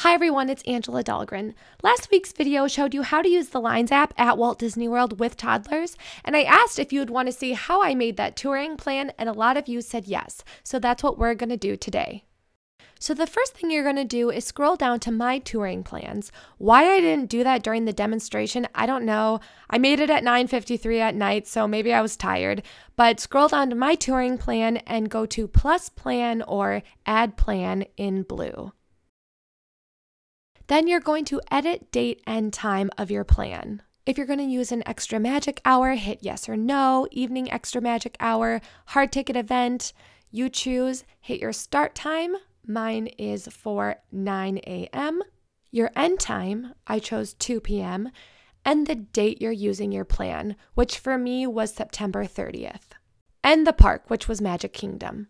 Hi everyone, it's Angela Dahlgren. Last week's video showed you how to use the Lines app at Walt Disney World with toddlers, and I asked if you would want to see how I made that touring plan, and a lot of you said yes, so that's what we're going to do today. So the first thing you're going to do is scroll down to My Touring Plans. Why I didn't do that during the demonstration, I don't know. I made it at 9:53 at night, so maybe I was tired. But scroll down to My Touring Plan and go to Plus Plan or Add Plan in blue. Then you're going to edit date and time of your plan. If you're going to use an extra magic hour, hit yes or no, evening extra magic hour, hard ticket event, you choose, hit your start time. Mine is for 9 a.m. Your end time, I chose 2 p.m. and the date you're using your plan, which for me was September 30th. And the park, which was Magic Kingdom.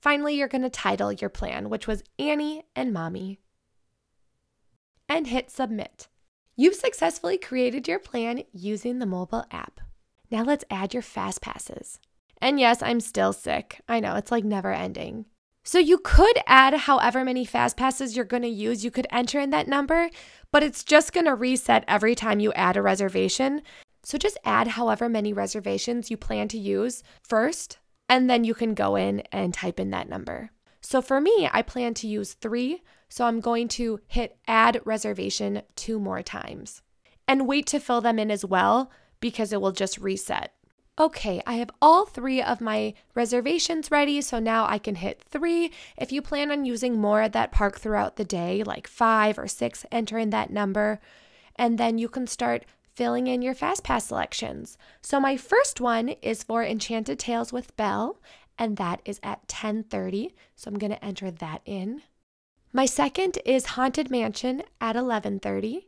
Finally, you're going to title your plan, which was Annie and Mommy. And hit submit. You've successfully created your plan using the mobile app. Now let's add your fast passes. And yes, I'm still sick. I know, it's like never ending. So you could add however many fast passes you're going to use. You could enter in that number, but it's just going to reset every time you add a reservation. So just add however many reservations you plan to use first, and then you can go in and type in that number. So for me, I plan to use 3, so I'm going to hit add reservation 2 more times. And wait to fill them in as well, because it will just reset. Okay, I have all 3 of my reservations ready, so now I can hit 3. If you plan on using more at that park throughout the day, like 5 or 6, enter in that number, and then you can start filling in your FastPass selections. So my first one is for Enchanted Tales with Belle, and that is at 10:30, so I'm going to enter that in. My second is Haunted Mansion at 11:30.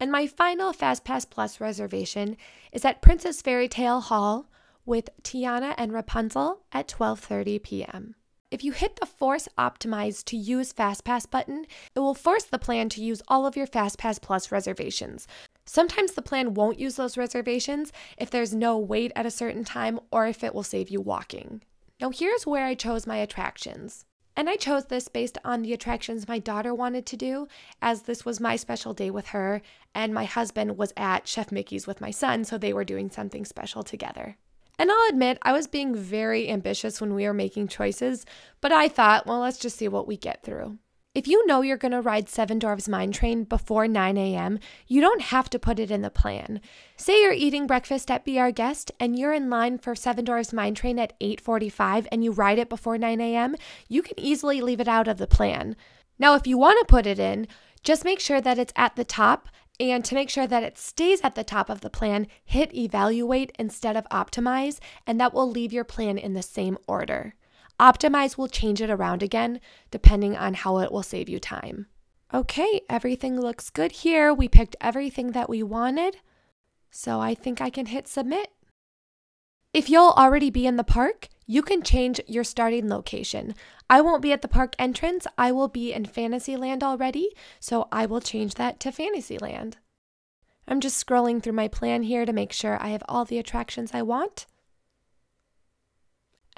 And my final FastPass Plus reservation is at Princess Fairy Tale Hall with Tiana and Rapunzel at 12:30 p.m. If you hit the Force Optimize to use FastPass button, it will force the plan to use all of your FastPass Plus reservations. Sometimes the plan won't use those reservations if there's no wait at a certain time or if it will save you walking. Now here's where I chose my attractions. And I chose this based on the attractions my daughter wanted to do, as this was my special day with her, and my husband was at Chef Mickey's with my son, so they were doing something special together. And I'll admit, I was being very ambitious when we were making choices, but I thought, well, let's just see what we get through. If you know you're going to ride Seven Dwarfs Mine Train before 9 a.m., you don't have to put it in the plan. Say you're eating breakfast at Be Our Guest and you're in line for Seven Dwarfs Mine Train at 8:45 and you ride it before 9 a.m., you can easily leave it out of the plan. Now, if you want to put it in, just make sure that it's at the top, and to make sure that it stays at the top of the plan, hit Evaluate instead of Optimize, and that will leave your plan in the same order. Optimize will change it around again, depending on how it will save you time. Okay, everything looks good here. We picked everything that we wanted, so I think I can hit submit. If you'll already be in the park, you can change your starting location. I won't be at the park entrance. I will be in Fantasyland already, so I will change that to Fantasyland. I'm just scrolling through my plan here to make sure I have all the attractions I want.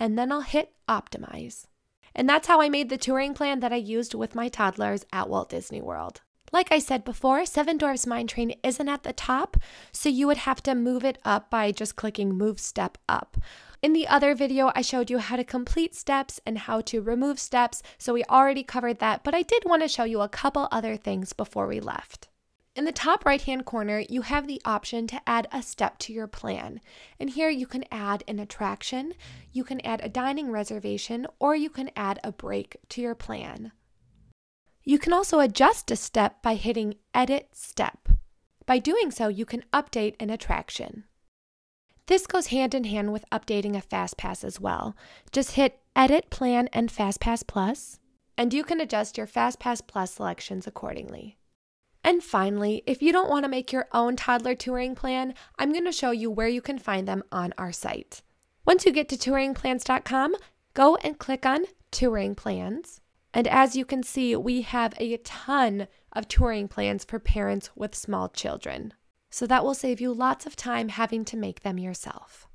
And then I'll hit Optimize. And that's how I made the touring plan that I used with my toddlers at Walt Disney World. Like I said before, Seven Dwarfs Mine Train isn't at the top, so you would have to move it up by just clicking Move Step Up. In the other video, I showed you how to complete steps and how to remove steps, so we already covered that, but I did want to show you a couple other things before we left. In the top right-hand corner, you have the option to add a step to your plan. And here you can add an attraction, you can add a dining reservation, or you can add a break to your plan. You can also adjust a step by hitting Edit Step. By doing so, you can update an attraction. This goes hand in hand with updating a FastPass as well. Just hit Edit Plan and FastPass Plus, and you can adjust your FastPass Plus selections accordingly. And finally, if you don't want to make your own toddler touring plan, I'm going to show you where you can find them on our site. Once you get to touringplans.com, go and click on Touring Plans. And as you can see, we have a ton of touring plans for parents with small children. So that will save you lots of time having to make them yourself.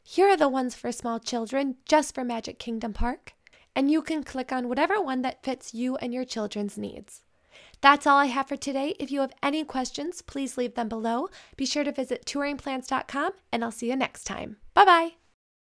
Here are the ones for small children just for Magic Kingdom Park. and you can click on whatever one that fits you and your children's needs. That's all I have for today. If you have any questions, please leave them below. Be sure to visit touringplans.com, and I'll see you next time. Bye-bye.